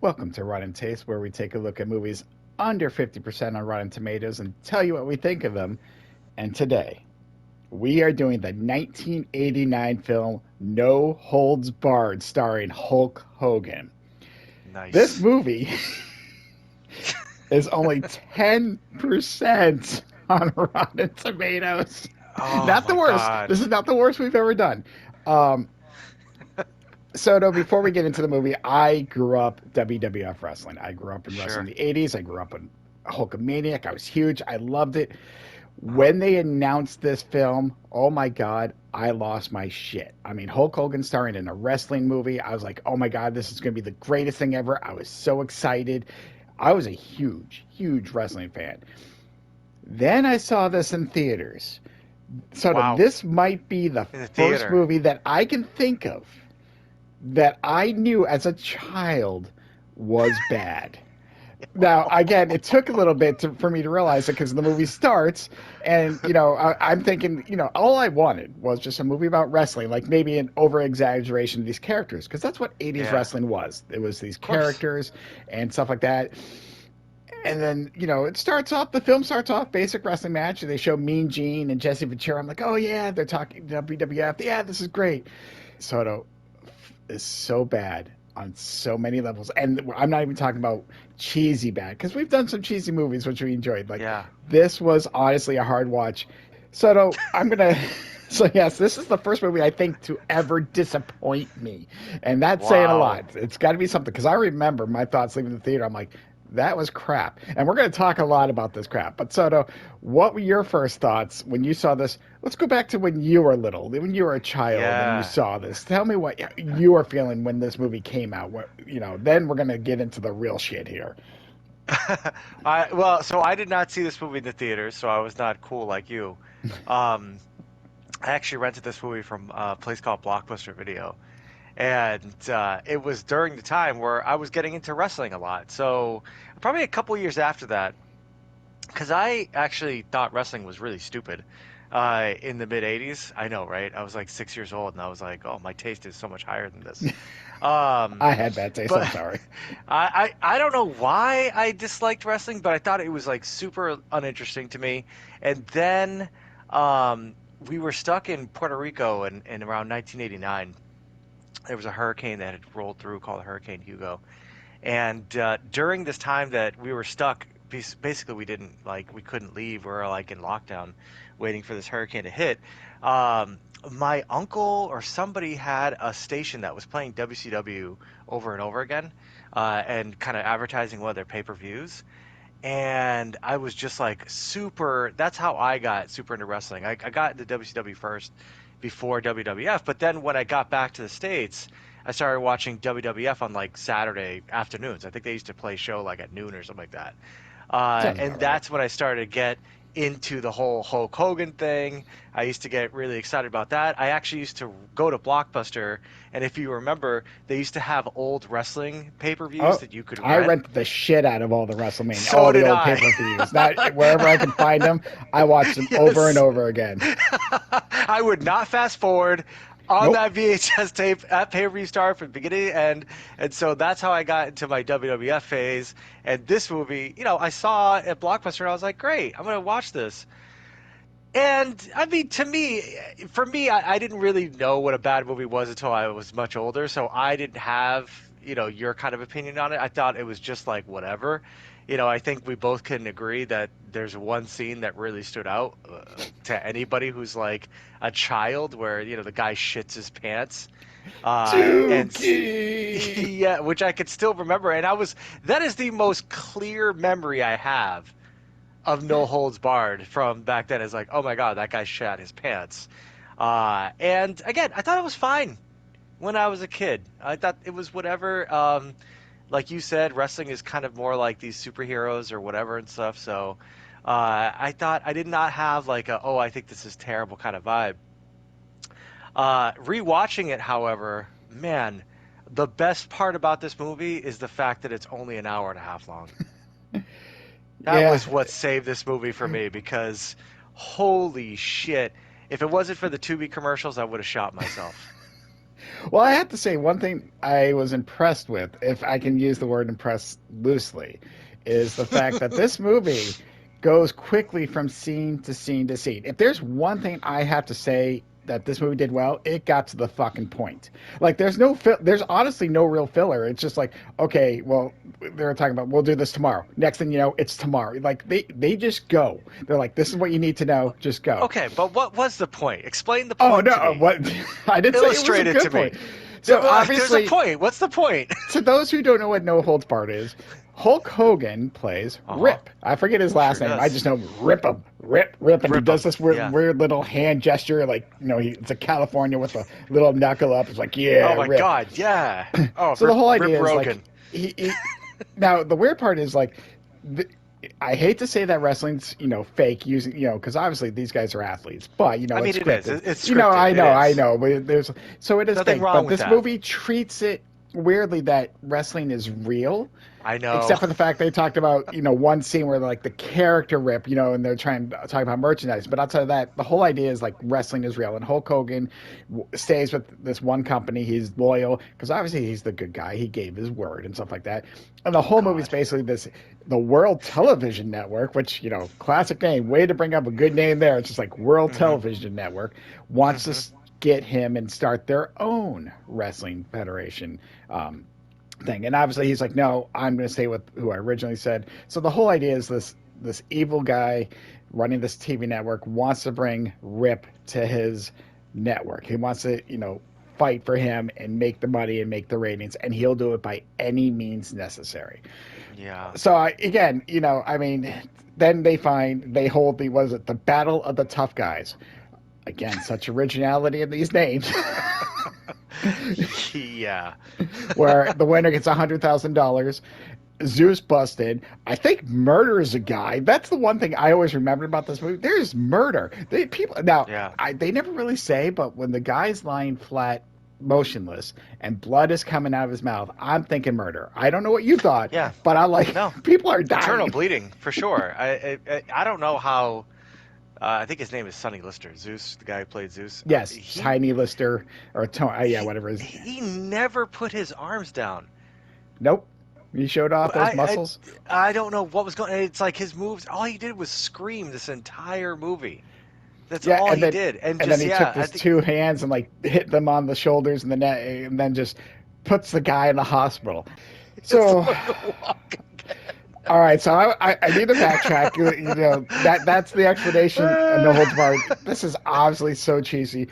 Welcome to Rotten Taste, where we take a look at movies under 50% on Rotten Tomatoes and tell you what we think of them. And today, we are doing the 1989 film No Holds Barred, starring Hulk Hogan. This Nice. movie is only 10% on Rotten Tomatoes. Oh Not the my worst. God. This is not the worst we've ever done. Um, Soto, before we get into the movie, I grew up WWF wrestling. I grew up in wrestling Sure. in the 80s. I grew up in Hulkamaniac. I was huge. I loved it. Uh-huh. When they announced this film, oh my God, I lost my shit. I mean, Hulk Hogan starring in a wrestling movie. I was like, oh my God, this is going to be the greatest thing ever. I was so excited. I was a huge, huge wrestling fan. Then I saw this in theaters. Soto, Wow. this might be the In the first theater. movie that I can think of that I knew as a child was bad. Now, again, it took a little bit for me to realize it because the movie starts, and I'm thinking, all I wanted was just a movie about wrestling, like maybe an over exaggeration of these characters, because that's what '80s Yeah. wrestling was. It was these Of course. characters and stuff like that. And then, it starts off, the film starts off, basic wrestling match. And they show Mean Gene and Jesse Ventura. I'm like, oh, yeah, they're talking WWF. Yeah, this is great. Soto is so bad on so many levels. And I'm not even talking about cheesy bad, because we've done some cheesy movies, which we enjoyed. Like, Yeah. this was honestly a hard watch. Soto, I'm going to. So, yes, this is the first movie I think to ever disappoint me. And that's saying a Wow. lot. It's got to be something, because I remember my thoughts leaving the theater. I'm like, that was crap. And we're going to talk a lot about this crap. But Soto, what were your first thoughts when you saw this? Let's go back to when you were little, when you were a child and you Yeah. saw this. Tell me what you were feeling when this movie came out. Then we're going to get into the real shit here. So I did not see this movie in the theaters, so I was not cool like you. Um, I actually rented this movie from a place called Blockbuster Video, and it was during the time where I was getting into wrestling a lot. So probably a couple years after that, because I actually thought wrestling was really stupid in the mid 80s. I know, right? I was like 6 years old and I was like, oh, my taste is so much higher than this. Um, I had bad taste. but I'm sorry. I don't know why I disliked wrestling, but I thought it was like super uninteresting to me. And then um, we were stuck in Puerto Rico in around 1989. There was a hurricane that had rolled through called Hurricane Hugo. And during this time that we were stuck, basically we couldn't leave. We were like in lockdown, waiting for this hurricane to hit. Um, my uncle or somebody had a station that was playing WCW over and over again, and kind of advertising one of their pay-per-views. And I was just like super. That's how I got super into wrestling. I got into WCW first before WWF, but then when I got back to the States, I started watching WWF on like Saturday afternoons. I think they used to play a show like at noon or something like that. Sounds And about right. that's when I started to get into the whole Hulk Hogan thing. I used to get really excited about that. I actually used to go to Blockbuster, and if you remember, they used to have old wrestling pay-per-views Oh, that you could I rent. rented the shit out of all the WrestleMania, So all the did old I. pay-per-views. Not wherever I can find them, I watch them over and Yes. over again. I would not fast forward on Nope. that VHS tape at pay-per-view start from beginning to end. And so that's how I got into my WWF phase. And this movie, I saw at Blockbuster and I was like, great, I'm going to watch this. And I mean, for me, I didn't really know what a bad movie was until I was much older. So I didn't have, your kind of opinion on it. I thought it was just like whatever. I think we both can agree that there's one scene that really stood out to anybody who's like a child where, the guy shits his pants. Dookie. Yeah, which I could still remember. That is the most clear memory I have of No Holds Barred from back then is like, oh my God, that guy shat his pants. And again, I thought it was fine when I was a kid. I thought it was whatever. Like you said, wrestling is kind of more like these superheroes or whatever and stuff. So I thought I did not have like oh, I think this is terrible kind of vibe. Rewatching it, however, man, the best part about this movie is the fact that it's only an hour and a half long. That Yeah, was what saved this movie for me because holy shit. If it wasn't for the Tubi commercials, I would have shot myself. Well, I have to say one thing I was impressed with, if I can use the word impressed loosely, is the fact that this movie goes quickly from scene to scene to scene. If there's one thing I have to say that this movie did well, it got to the fucking point. Like there's honestly no real filler. It's just like, okay, well, they're talking about we'll do this tomorrow. Next thing you know, it's tomorrow. Like they just go. They're like, this is what you need to know. Just go. Okay, but what was the point? Explain the Oh point to no, me. what I didn't say it was a Illustrate it to good me. point. So There's a obviously, point. What's the point? to those who don't know what No Holds Barred is, Hulk Hogan plays Uh-huh. Rip. I forget his last Sure name. I does. just know Rip him, Rip, and he Rip does 'em. this weird, Yeah. weird little hand gesture, like it's a California with a little knuckle up. It's like, Oh yeah, my Rip. God. Yeah. Oh, So the whole Rip idea is like, Rogan. he now the weird part is like, the, I hate to say that wrestling's fake using because obviously these guys are athletes, but I mean, it's it is. scripted. It's scripted. I It know, I is. know, but there's so it is Nothing fake. wrong But with this that. movie treats it weirdly that wrestling is real, I know. except for the fact they talked about one scene where like the character Rip, and they're trying to talk about merchandise. But outside of that, the whole idea is like wrestling is real, and Hulk Hogan stays with this one company. He's loyal because obviously he's the good guy. He gave his word and stuff like that. And the Oh whole movie's God. basically the World Television Network, which classic name, way to bring up a good name there. It's just like World Mm-hmm. Television Network wants to Mm-hmm. get him and start their own wrestling federation. Thing. And obviously he's like, no, I'm going to stay with who I originally said. So the whole idea is this evil guy running this TV network wants to bring Rip to his network. He wants to, fight for him and make the money and make the ratings, and he'll do it by any means necessary. Yeah. So again, I mean, then they hold the was it the Battle of the Tough Guys. Again, such originality in these names. Yeah. Where the winner gets $100,000. Zeus busted. I think murder is a guy. That's the one thing I always remembered about this movie. There's murder. People now. Yeah. They never really say, but when the guy's lying flat, motionless, and blood is coming out of his mouth, I'm thinking murder. I don't know what you thought, Yeah. but I'm like, No. people are dying. Internal bleeding for sure. I don't know how. I think his name is Sonny Lister. Zeus, the guy who played Zeus. Yes, Tiny Lister or Tony. Yeah, whatever. He never put his arms down. Nope. He showed off those muscles. I don't know what was going. It's like his moves. All he did was scream this entire movie. That's all he did. And then he took his two hands and like hit them on the shoulders and the neck, and then just puts the guy in the hospital. So, all right. So I need to backtrack. That's the explanation. No holds barred. This is obviously so cheesy.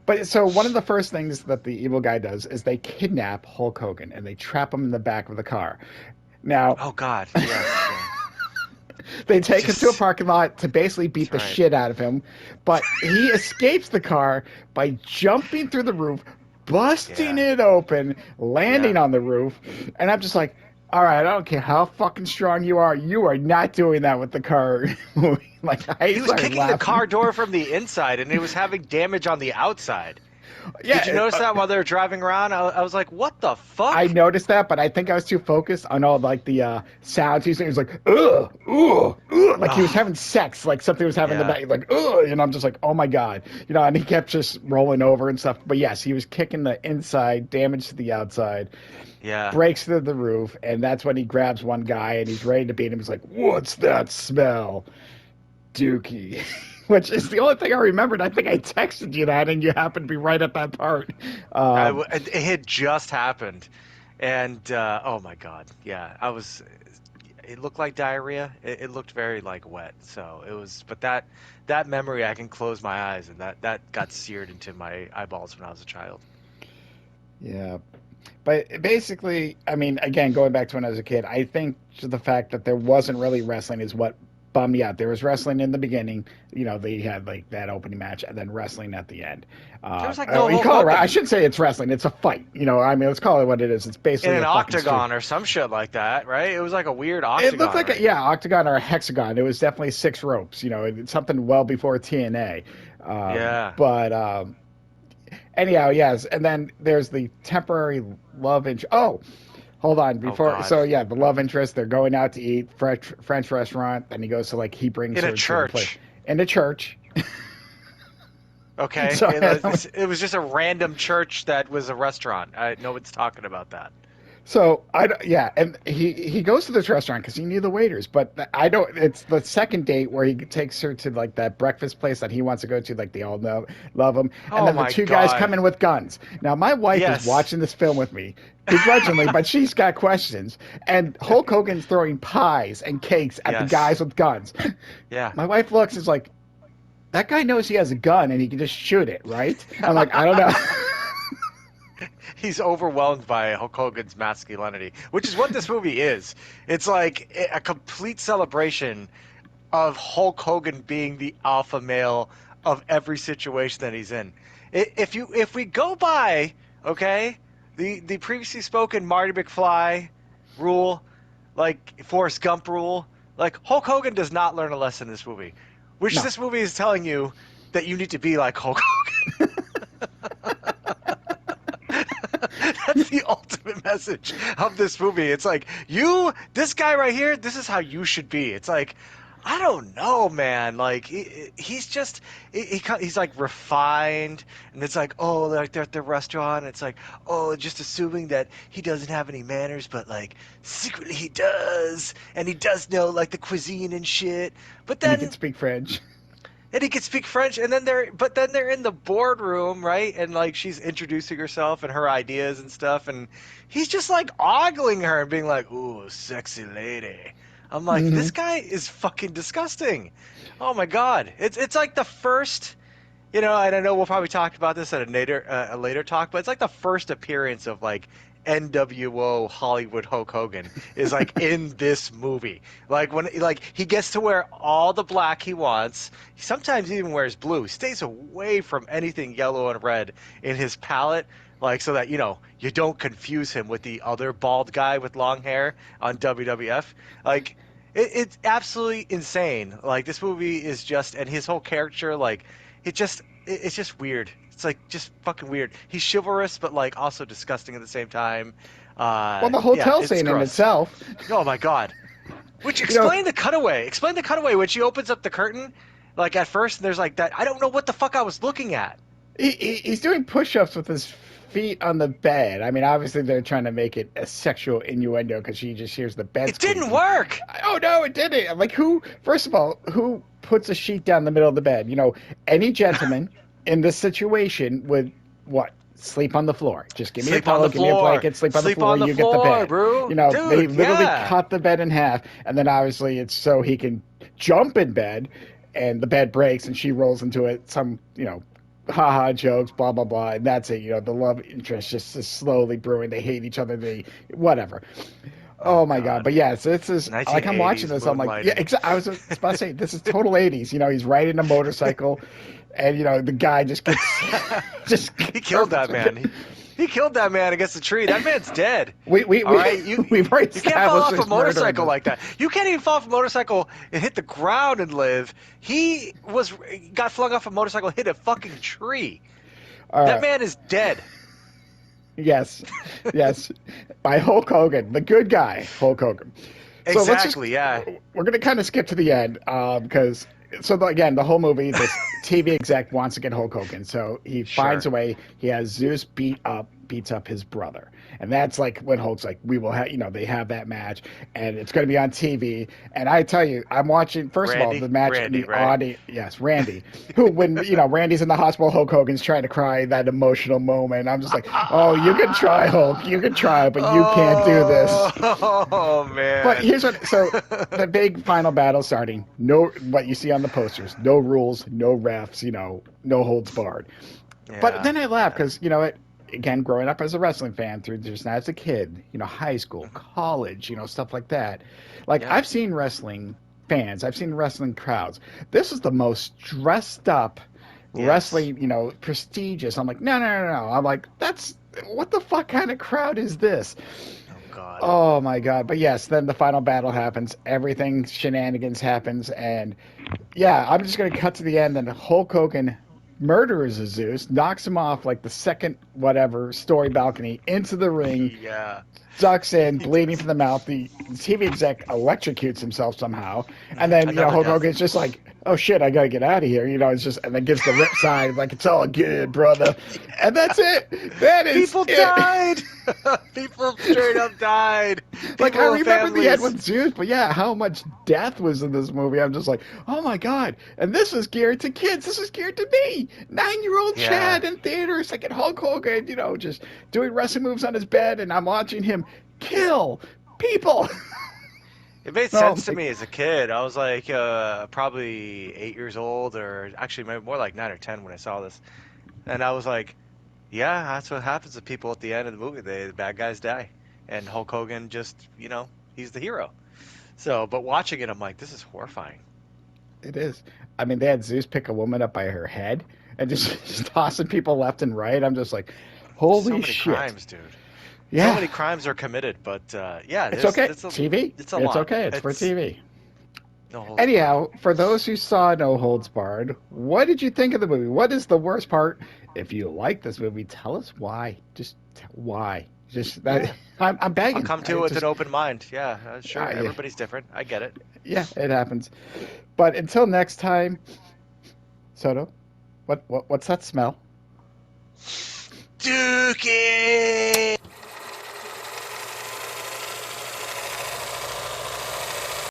But so one of the first things that the evil guy does is they kidnap Hulk Hogan and they trap him in the back of the car. Now, oh God, yes. they take him to a parking lot to basically beat the shit out of him, but he escapes the car by jumping through the roof, busting it open, landing on the roof, and I'm just like, all right, I don't care how fucking strong you are not doing that with the car. Like he was kicking the car door from the inside, and it was having damage on the outside. Yeah, did you notice that while they were driving around? I was like, what the fuck? I noticed that, but I think I was too focused on all like the sounds. He was like, ugh, ugh, ugh. Like he was having sex, like something was having the back, like, ugh. And I'm just like, oh my God. And he kept just rolling over and stuff. But yes, he was kicking the inside, damage to the outside. Yeah. Breaks through the roof, and that's when he grabs one guy and he's ready to beat him. He's like, what's that smell? Dookie. Which is the only thing I remembered. I think I texted you that, and you happened to be right at that part. It had just happened, and oh my God, yeah, it looked like diarrhea. It looked very like wet. So it was, but that memory, I can close my eyes, and that got seared into my eyeballs when I was a child. Yeah. But basically, I mean, again, going back to when I was a kid, I think the fact that there wasn't really wrestling is what bummed me out. There was wrestling in the beginning. They had like that opening match and then wrestling at the end. There was like I shouldn't say it's wrestling. It's a fight. I mean, let's call it what it is. It's basically in an octagon or some shit like that, right? It was like a weird octagon. It looked like octagon or a hexagon. It was definitely 6 ropes. It's something well before TNA. But anyhow, yes. And then there's the temporary love interest. Oh, hold on. The love interest, they're going out to eat, French restaurant. Then he goes to he brings in her a church. In a church. Okay, So I had it was just a random church that was a restaurant. No one's talking about that. So yeah, and he goes to this restaurant because he knew the waiters, but I don't. It's the second date where he takes her to like that breakfast place that he wants to go to, like they all know love him, and Oh then the my two guys come God. in with guns. Now my wife is Yes. watching this film with me begrudgingly, but she's got questions, and Hulk Hogan's throwing pies and cakes at the Yes. guys with guns. Yeah. My wife looks is like, that guy knows he has a gun and he can just shoot it, right? I'm like, I don't know. He's overwhelmed by Hulk Hogan's masculinity, which is what this movie is. It's like a complete celebration of Hulk Hogan being the alpha male of every situation that he's in. If we go by, okay, the previously spoken Marty McFly rule, like Forrest Gump rule, like Hulk Hogan does not learn a lesson in this movie, which No. this movie is telling you that you need to be like Hulk Hogan. That's the ultimate message of this movie. It's like, this guy right here, this is how you should be. It's like, I don't know, man. Like he's just he's like refined, and it's like, oh, like they're at the restaurant. And it's like, oh, just assuming that he doesn't have any manners, but like secretly he does, and he does know like the cuisine and shit. But And he can then speak French. and he can speak French, and then they're in the boardroom, right? And like she's introducing herself and her ideas and stuff, and he's just like ogling her and being like, "Ooh, sexy lady." I'm like, Hmm. this guy is fucking disgusting. Oh my God, it's like the first, and I know we'll probably talk about this at a later talk, but it's like the first appearance of like NWO Hollywood Hulk Hogan is like in this movie. Like when like he gets to wear all the black he wants. He sometimes even wears blue. He stays away from anything yellow and red in his palette, like so that you don't confuse him with the other bald guy with long hair on WWF. Like it's absolutely insane. Like this movie is just, and his whole character, like it's just weird. It's like just fucking weird. He's chivalrous, but like also disgusting at the same time. Well, the Yeah, hotel it's scene in gross. itself, Oh my God. Which you know, explain the cutaway. Explain the cutaway when she opens up the curtain. Like at first, and there's like that. I don't know what the fuck I was looking at. he's doing push-ups with his feet on the bed. I mean, obviously they're trying to make it a sexual innuendo because she just hears the bed It didn't squeaking. work. Oh no, it didn't. I'm like, who? First of all, who puts a sheet down the middle of the bed? Any gentleman in this situation would what? Sleep on the floor. Just give me a Sleep on pillow, the give me a floor. blanket, sleep on the Sleep floor, on the you get the floor, bed. bro. They Dude, literally yeah. cut the bed in half, and then obviously it's so he can jump in bed, and the bed breaks, and she rolls into it. Some, haha jokes, blah blah blah, and that's it. The love interest just is slowly brewing. They hate each other. They whatever. Oh Oh my god! God. But yes, this is like I'm watching 1980s this. I'm like, yeah, moonlighting. I was about to say this is total '80s. He's riding a motorcycle, and the guy just gets just He killed that man. He killed that man against the tree. That man's dead. we we All we right, you we've already you can't fall established off a there's murder in motorcycle this. like that. You can't even fall off a motorcycle and hit the ground and live. He got flung off a motorcycle, hit a fucking tree. All That right. man is dead. Yes, yes, by Hulk Hogan, the good guy, Hulk Hogan. So let's just Exactly. Yeah. we're gonna kind of skip to the end because again the whole movie this TV exec wants to get Hulk Hogan, so he finds Sure. a way. He has Zeus beats up his brother, and that's like when Hulk's like, we will have they have that match, and it's going to be on TV. And I tell you, I'm watching first of all the match and Randy, the right? audience. Yes, Randy, who when Randy's in the hospital, Hulk Hogan's trying to cry, that emotional moment. I'm just like, oh, you can try, Hulk, you can try, but you can't do this. Oh But man. here's what. So the big final battle starting. No, what you see on the posters. No rules. No refs. No holds barred. But Yeah. then I laugh because again, growing up as a wrestling fan through just as a kid, high school, college, stuff like that. Like Yeah. I've seen wrestling fans. I've seen wrestling crowds. This is the most dressed up Yes. wrestling. Prestigious. I'm like, no, no, no, no. I'm like, that's what the fuck kind of crowd is this? Oh God. Oh my god! But yes, then the final battle happens. Everything shenanigans happens, and yeah, I'm just gonna cut to the end. And Hulk Hogan murders Zeus, knocks him off like the second whatever story balcony into the ring, Yeah. ducks in, He bleeding does. from the mouth. The TV exec electrocutes himself somehow, and then Another Hulk death. Hogan's just like, oh shit, I gotta get out of here. It's just, and then gives the rip side, like, it's all good, brother. And that's it. That is People it. died. People straight up died. Like, I People with remember the end families. with Zeus, but yeah, how much death was in this movie. I'm just like, oh my God. And this is geared to kids. This is geared to me. 9-year-old Yeah. Chad in theaters, like at Hulk Hogan, just doing wrestling moves on his bed, and I'm watching him kill people. It made Oh sense to my, me as a kid. I was like probably 8 years old, or actually maybe more like 9 or 10 when I saw this. And I was like, yeah, that's what happens to people at the end of the movie. The bad guys die. And Hulk Hogan just, he's the hero. So, but watching it, I'm like, this is horrifying. it is. I mean, they had Zeus pick a woman up by her head and just, just tossing people left and right. I'm just like, So holy many shit. crimes, dude. So Yeah, many crimes are committed, but yeah, it's okay. there's a TV. it's a It's lot. okay. It's for It's TV. no holds barred. Anyhow, for those who saw No Holds Barred, what did you think of the movie? What is the worst part? If you like this movie, tell us why. Just why. Just that Yeah, I'm I'll begging. come to I it with an just open mind. Yeah, sure. I, Everybody's different. I get it. yeah, it happens. But until next time, Soto, what's that smell? Dookie!